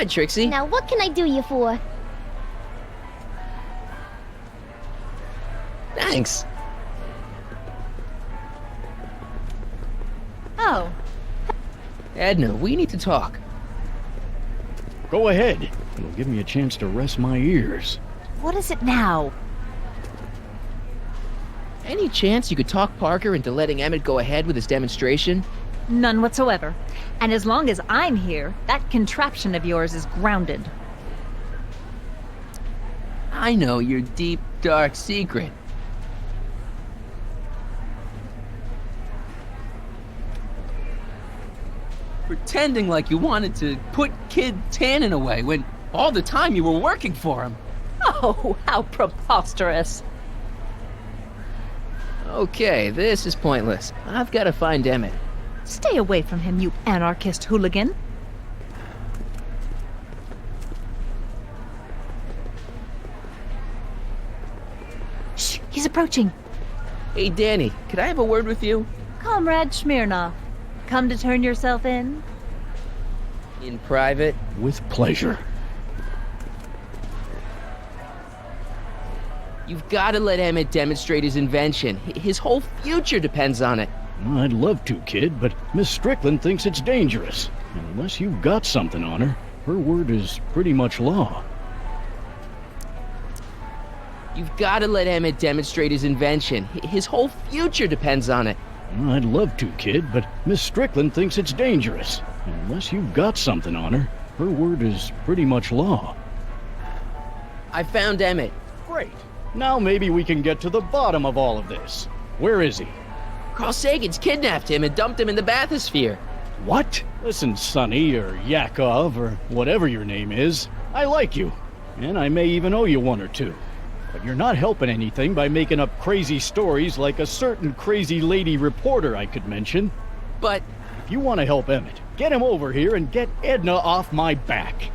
Hi, Trixie. Now what can I do you for? Thanks. Oh, Edna, we need to talk. Go ahead. It'll give me a chance to rest my ears. what is it now? Any chance you could talk Parker into letting Emmett go ahead with his demonstration? None whatsoever. And as long as I'm here, that contraption of yours is grounded. I know your deep, dark secret. Pretending like you wanted to put Kid Tannen away when all the time you were working for him. Oh, how preposterous. Okay, this is pointless. I've got to find Emmett. Stay away from him, you anarchist hooligan. Shh, he's approaching. Hey, Danny, could I have a word with you? Comrade Smirnoff, come to turn yourself in? In private? With pleasure. You've got to let Emmett demonstrate his invention. His whole future depends on it. I'd love to, kid, but Miss Strickland thinks it's dangerous. And unless you've got something on her, her word is pretty much law. You've got to let Emmett demonstrate his invention. His whole future depends on it. I'd love to, kid, but Miss Strickland thinks it's dangerous. And unless you've got something on her, her word is pretty much law. I found Emmett. Great. Now maybe we can get to the bottom of all of this. Where is he? Carl Sagan's kidnapped him and dumped him in the bathysphere. What? Listen, Sonny, or Yakov, or whatever your name is, I like you. And I may even owe you one or two. But you're not helping anything by making up crazy stories like a certain crazy lady reporter I could mention. But If you want to help Emmett, get him over here and get Edna off my back.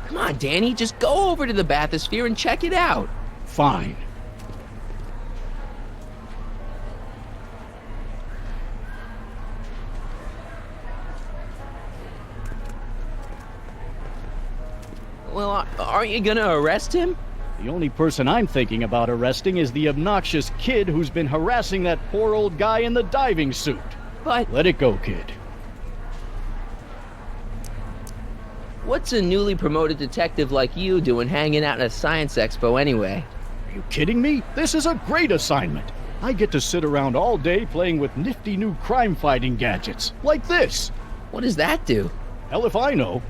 come on, Danny, just go over to the bathysphere and check it out. Fine. Well, aren't you gonna arrest him? The only person I'm thinking about arresting is the obnoxious kid who's been harassing that poor old guy in the diving suit. But Let it go, kid. what's a newly promoted detective like you doing hanging out at a science expo anyway? Are you kidding me? This is a great assignment. I get to sit around all day playing with nifty new crime-fighting gadgets, like this. What does that do? Hell if I know.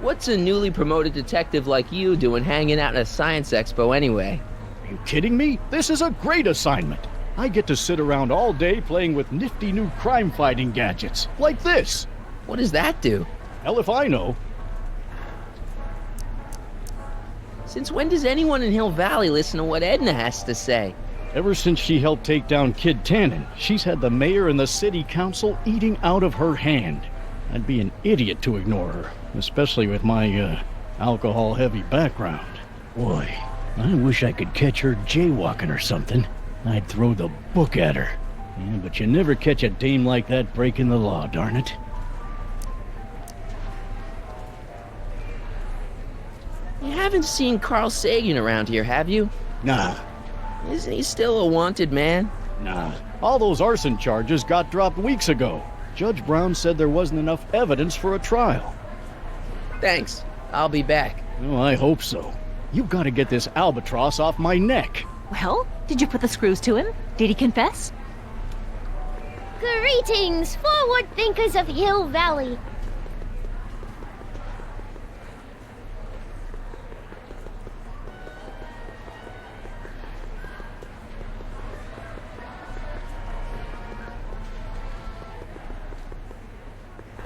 What's a newly promoted detective like you doing hanging out at a science expo anyway? Are you kidding me? This is a great assignment. I get to sit around all day playing with nifty new crime-fighting gadgets, like this. What does that do? Hell if I know. Since when does anyone in Hill Valley listen to what Edna has to say? Ever since she helped take down Kid Tannen, she's had the mayor and the city council eating out of her hand. I'd be an idiot to ignore her, especially with my, alcohol-heavy background. Boy, I wish I could catch her jaywalking or something. I'd throw the book at her. Yeah, but you never catch a dame like that breaking the law, darn it. You haven't seen Carl Sagan around here, have you? Nah, Isn't he still a wanted man? nah. All those arson charges got dropped weeks ago. Judge Brown said there wasn't enough evidence for a trial. Thanks. I'll be back. Oh, I hope so. You've got to get this albatross off my neck. Well, did you put the screws to him? Did he confess? Greetings, forward thinkers of Hill Valley.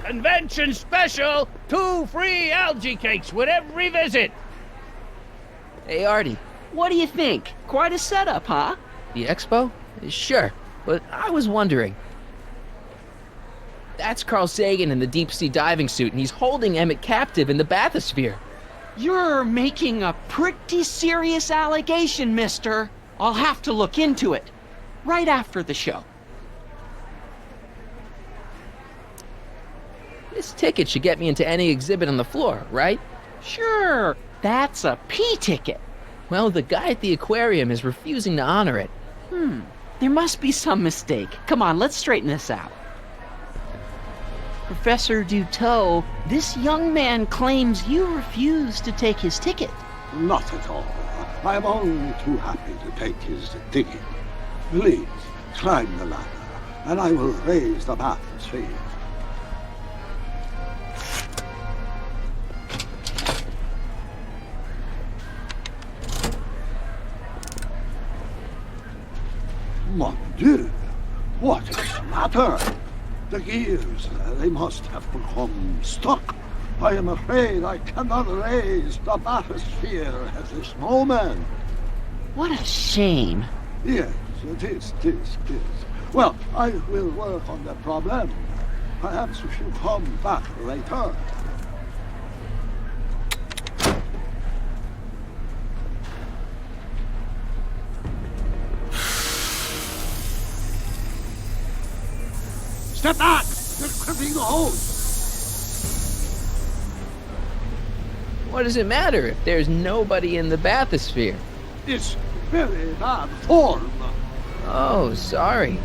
Convention special! 2 free algae cakes with every visit! Hey, Artie, what do you think? Quite a setup, huh? The expo? Sure, but I was wondering. That's Carl Sagan in the deep-sea diving suit, and he's holding Emmett captive in the bathysphere. You're making a pretty serious allegation, mister. I'll have to look into it. right after the show. This ticket should get me into any exhibit on the floor, right? Sure, that's a P ticket. Well, the guy at the aquarium is refusing to honor it. There must be some mistake. Come on, let's straighten this out. Professor Duteau, this young man claims you refused to take his ticket. Not at all. I am only too happy to take his ticket. Please, climb the ladder, and I will raise the bathysphere. Mon Dieu! What is the matter? The gears, they must have become stuck. I am afraid I cannot raise the bathysphere at this moment. What a shame. Yes, it is. Well, I will work on the problem. Perhaps we should come back later. Step back! They're crimping the hose! What does it matter if there's nobody in the bathysphere? It's very bad form. Oh, sorry.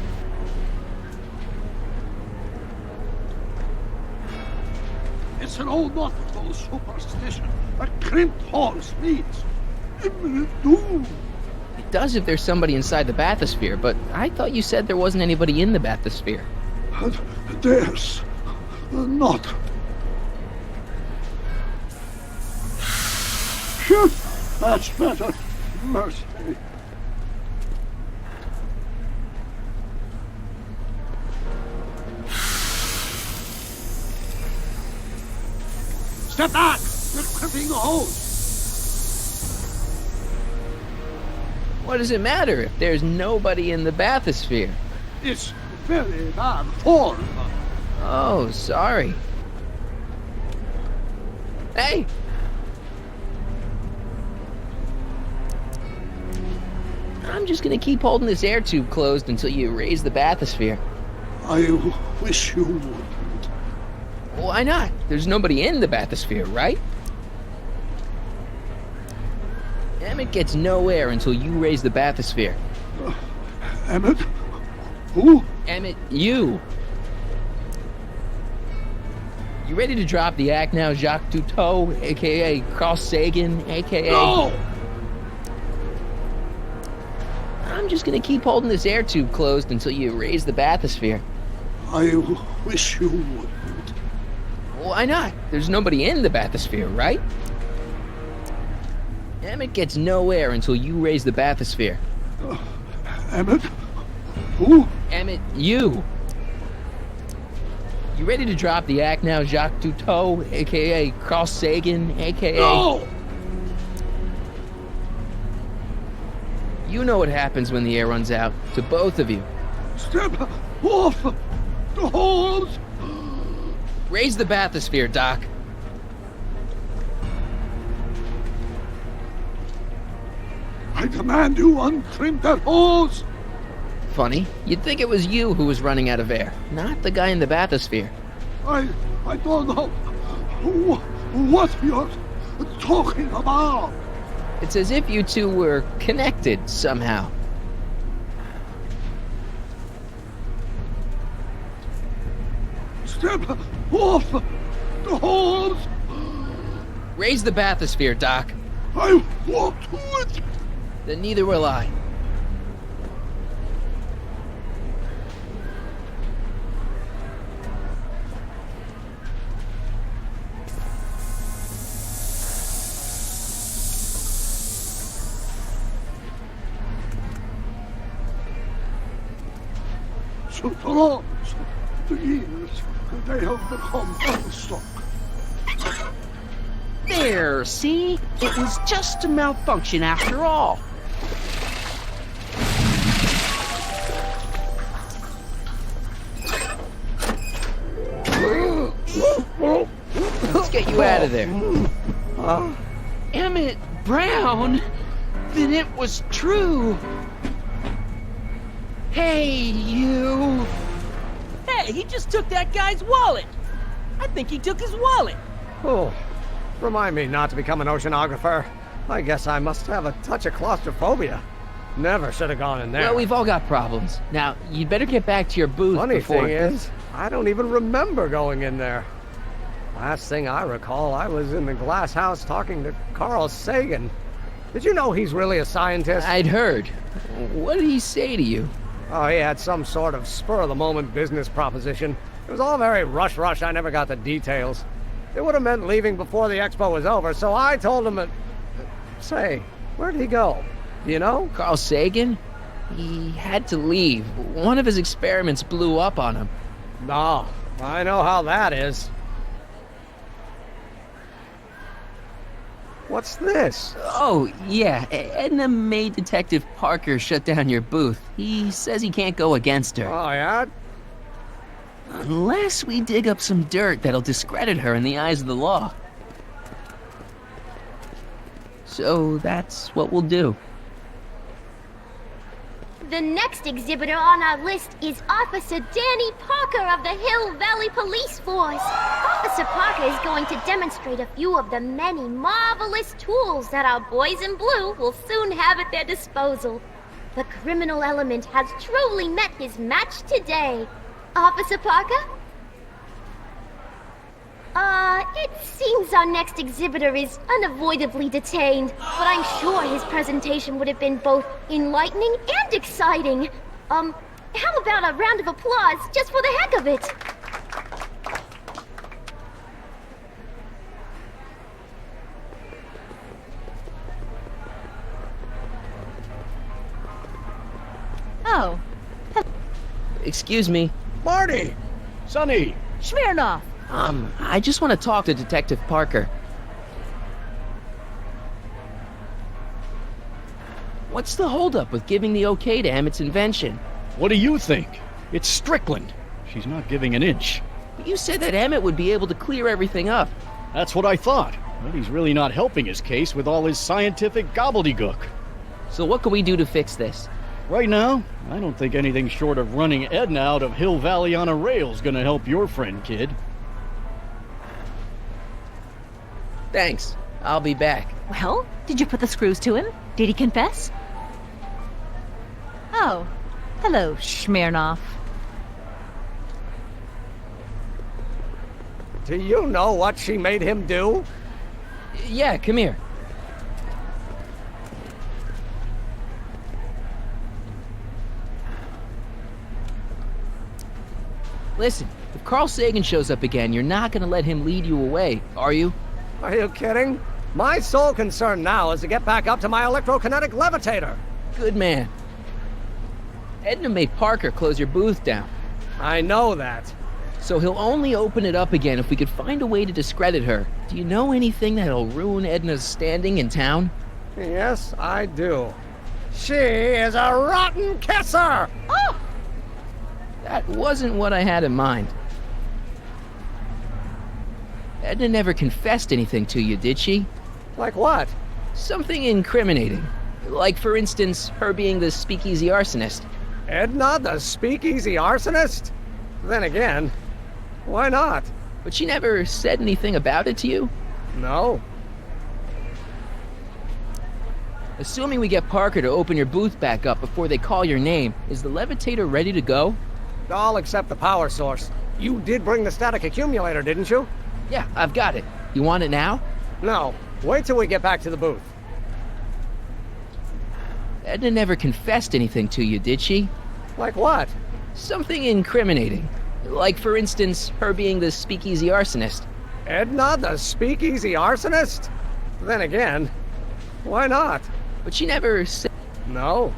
It's an old nautical superstition. A crimped hose means imminent doom. It does if there's somebody inside the bathysphere, but I thought you said there wasn't anybody in the bathysphere. There's not. Phew, that's better. Mercy. Step back! They're crimping the hose. What does it matter if there's nobody in the bathysphere? It's very bad form. Oh, sorry. Hey! I'm just gonna keep holding this air tube closed until you raise the bathysphere. I wish you wouldn't. Why not? There's nobody in the bathysphere, right? Emmett gets no air until you raise the bathysphere. Emmett? Who? Emmett, you! You ready to drop the act now, Jacques Duteau, a.k.a. Carl Sagan, a.k.a. No! I'm just gonna keep holding this air tube closed until you raise the bathysphere. I wish you wouldn't. Why not? There's nobody in the bathysphere, right? Emmett gets no air until you raise the bathysphere. Emmett? Who? Emmett, you! You ready to drop the act now, Jacques Duteau, a.k.a. Carl Sagan, a.k.a. No! You know what happens when the air runs out, to both of you. Step off the hose! Raise the bathysphere, Doc. I command you untrim that hose! Funny, you'd think it was you who was running out of air, not the guy in the bathysphere. I don't know what you're talking about. It's as if you two were connected somehow. Step off the hose! Raise the bathysphere, Doc. I won't do it! Then neither will I. So for the years, they have become unstuck. There, see? It was just a malfunction after all. Let's get you out of there. Emmett Brown? Then it was true. Hey, you! Hey, he just took that guy's wallet! I think he took his wallet! Oh, remind me not to become an oceanographer. I guess I must have a touch of claustrophobia. Never should have gone in there. Well, we've all got problems. Now, you'd better get back to your booth Funny before... thing is, I don't even remember going in there. Last thing I recall, I was in the glass house talking to Carl Sagan. Did you know he's really a scientist? I'd heard. What did he say to you? Oh, he had some sort of spur-of-the-moment business proposition. It was all very rush. I never got the details. It would have meant leaving before the expo was over, so I told him that... Say, where'd he go? Do you know? Carl Sagan? He had to leave. One of his experiments blew up on him. No, I know how that is. What's this? Oh, yeah. Edna made Detective Parker shut down your booth. He says he can't go against her. Oh, yeah? Unless we dig up some dirt that'll discredit her in the eyes of the law. So that's what we'll do. The next exhibitor on our list is Officer Danny Parker of the Hill Valley Police Force. Officer Parker is going to demonstrate a few of the many marvelous tools that our boys in blue will soon have at their disposal. The criminal element has truly met his match today. Officer Parker? It seems our next exhibitor is unavoidably detained, but I'm sure his presentation would have been both enlightening and exciting. How about a round of applause just for the heck of it? Oh, Excuse me. Marty! Sonny! Smirnoff! I just want to talk to Detective Parker. What's the holdup with giving the okay to Emmett's invention? What do you think? It's Strickland. She's not giving an inch. You said that Emmett would be able to clear everything up. That's what I thought. But he's really not helping his case with all his scientific gobbledygook. So what can we do to fix this? Right now, I don't think anything short of running Edna out of Hill Valley on a rail's gonna help your friend, kid. Thanks. I'll be back. Well, did you put the screws to him? Did he confess? Oh, hello, Smirnoff. Do you know what she made him do? Yeah, come here. Listen, if Carl Sagan shows up again, you're not gonna let him lead you away, are you? Are you kidding? My sole concern now is to get back up to my electrokinetic levitator. Good man. Edna made Parker close your booth down, I know that. so he'll only open it up again if we could find a way to discredit her. Do you know anything that'll ruin Edna's standing in town? Yes, I do. She is a rotten kisser! Oh! That wasn't what I had in mind. Edna never confessed anything to you, did she? Like what? Something incriminating. Like, for instance, her being the speakeasy arsonist. Edna, the speakeasy arsonist? Then again, why not? But she never said anything about it to you? No. Assuming we get Parker to open your booth back up before they call your name, is the levitator ready to go? I'll accept the power source. You did bring the static accumulator, didn't you? Yeah, I've got it. You want it now? No. Wait till we get back to the booth. Edna never confessed anything to you, did she? Like what? Something incriminating. Like, for instance, her being the speakeasy arsonist. Edna, the speakeasy arsonist? Then again, why not? But she never said... No.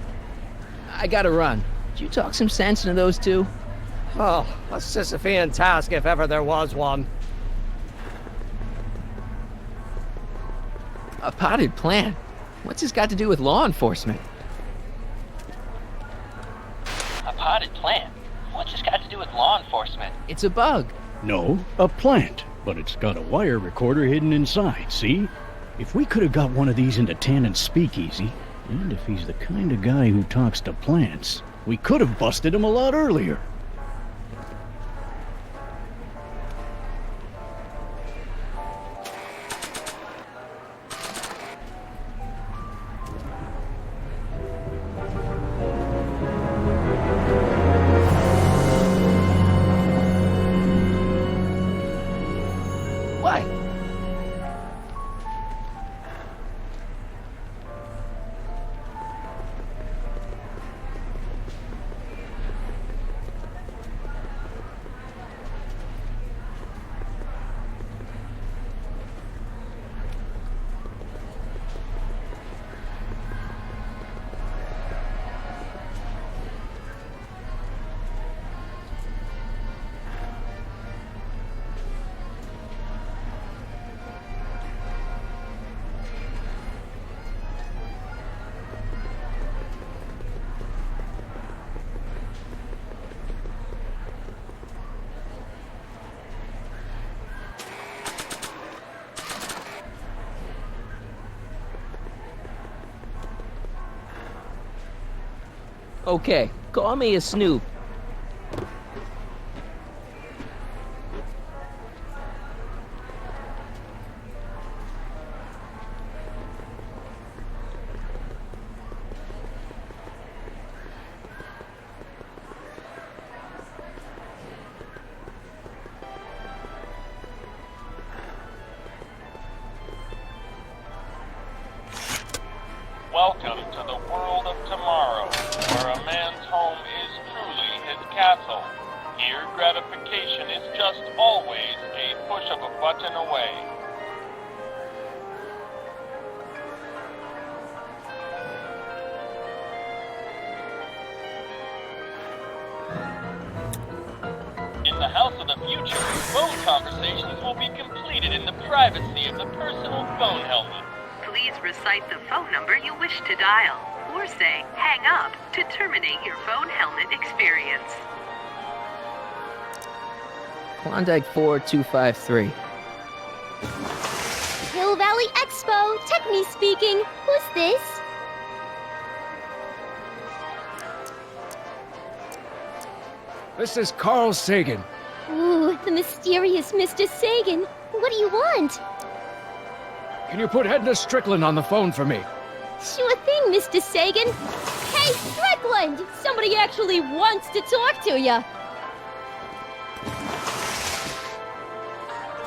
I gotta run. Did you talk some sense into those two? Oh, a Sisyphean task if ever there was one. A potted plant? What's this got to do with law enforcement? A potted plant? What's this got to do with law enforcement? It's a bug. No, a plant. But it's got a wire recorder hidden inside, see? If we could have got one of these into Tannen's speakeasy, and if he's the kind of guy who talks to plants, We could have busted him a lot earlier. What? Okay, call me a snoop. Welcome to the world of tomorrow, where a man's home is truly his castle. Here, gratification is just always a push of a button away. In the house of the future, phone conversations will be completed in the privacy of the personal phone helmet. Please recite the phone number you wish to dial, or say hang up to terminate your phone helmet experience. Klondike 4253. Hill Valley Expo, Techni speaking. Who's this? This is Carl Sagan. Ooh, the mysterious Mr. Sagan. What do you want? Can you put Edna Strickland on the phone for me? Sure thing, Mr. Sagan. Hey, Strickland! Somebody actually wants to talk to you.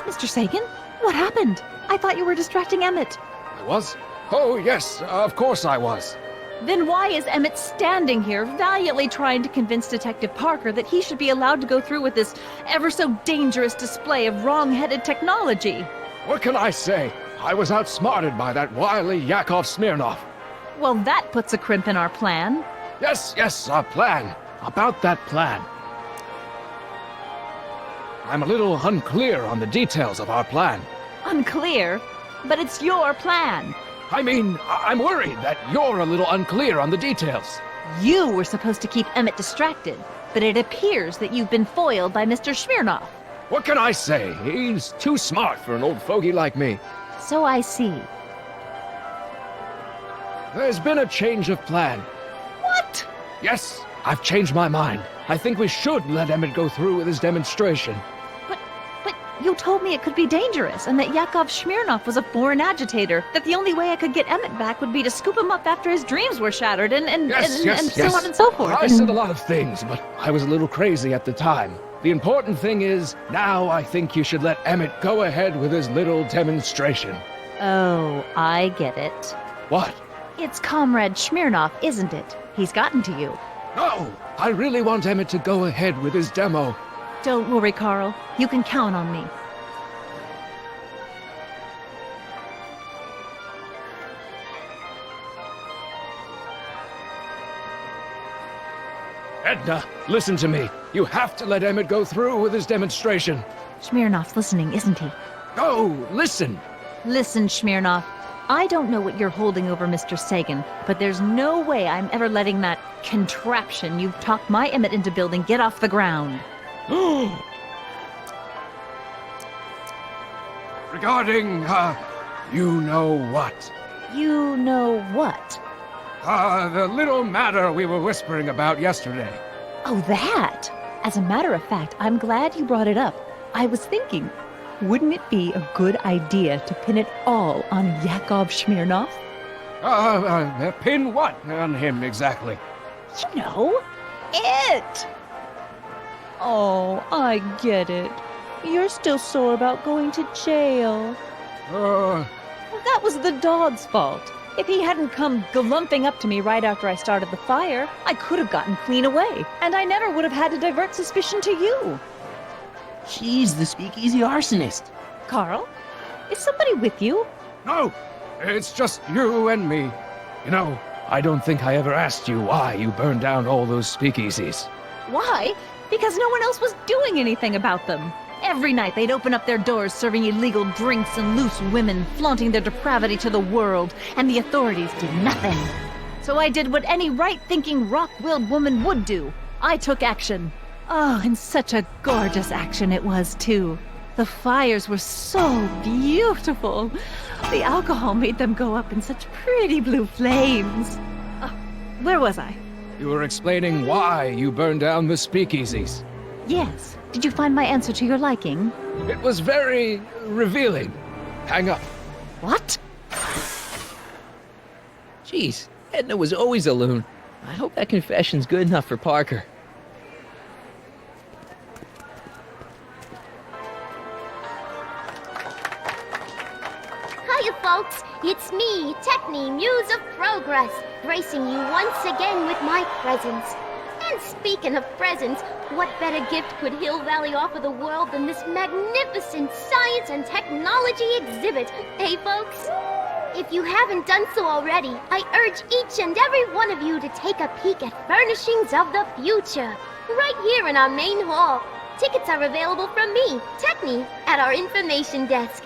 Mr. Sagan, what happened? I thought you were distracting Emmett. I was? Oh, yes, of course I was. Then why is Emmett standing here, valiantly trying to convince Detective Parker that he should be allowed to go through with this ever so dangerous display of wrong-headed technology? What can I say? I was outsmarted by that wily Yakov Smirnov. Well, that puts a crimp in our plan. Yes, our plan. About that plan. I'm a little unclear on the details of our plan. Unclear? But it's your plan. I mean, I'm worried that you're a little unclear on the details. You were supposed to keep Emmett distracted, but it appears that you've been foiled by Mr. Smirnov. What can I say? He's too smart for an old fogey like me. So I see. There's been a change of plan. What? Yes, I've changed my mind. I think we should let Emmett go through with his demonstration. But you told me it could be dangerous, and that Yakov Smirnov was a foreign agitator, that the only way I could get Emmett back would be to scoop him up after his dreams were shattered, and so on and so forth. I said a lot of things, but I was a little crazy at the time. The important thing is, now I think you should let Emmett go ahead with his little demonstration. Oh, I get it. What? It's Comrade Smirnov, isn't it? He's gotten to you. No! I really want Emmett to go ahead with his demo. Don't worry, Carl. You can count on me. Edna, listen to me. You have to let Emmett go through with his demonstration. Smirnov's listening, isn't he? No, listen. Listen, Smirnov. I don't know what you're holding over Mr. Sagan, but there's no way I'm ever letting that contraption you've talked my Emmett into building get off the ground. Regarding, you know what? You know what? The little matter we were whispering about yesterday. Oh, that! As a matter of fact, I'm glad you brought it up. I was thinking, wouldn't it be a good idea to pin it all on Yakov Smirnov? Pin what on him exactly? You know, it! Oh, I get it. You're still sore about going to jail. That was the dog's fault. If he hadn't come glumping up to me right after I started the fire, I could have gotten clean away, and I never would have had to divert suspicion to you. She's the speakeasy arsonist. Carl, is somebody with you? No, it's just you and me. You know, I don't think I ever asked you why you burned down all those speakeasies. Why? Because no one else was doing anything about them. Every night they'd open up their doors serving illegal drinks and loose women, flaunting their depravity to the world, and the authorities did nothing. So I did what any right-thinking, rock-willed woman would do. I took action. Oh, and such a gorgeous action it was, too. The fires were so beautiful. The alcohol made them go up in such pretty blue flames. Where was I? You were explaining why you burned down the speakeasies. Yes. Did you find my answer to your liking? It was very revealing. Hang up. What? Jeez, Edna was always a loon. I hope that confession's good enough for Parker. Hiya, folks. It's me, Techni, Muse of Progress, gracing you once again with my presence. And speaking of presents, what better gift could Hill Valley offer the world than this magnificent science and technology exhibit, eh, folks? If you haven't done so already, I urge each and every one of you to take a peek at Furnishings of the Future, right here in our main hall. Tickets are available from me, Techni, at our information desk.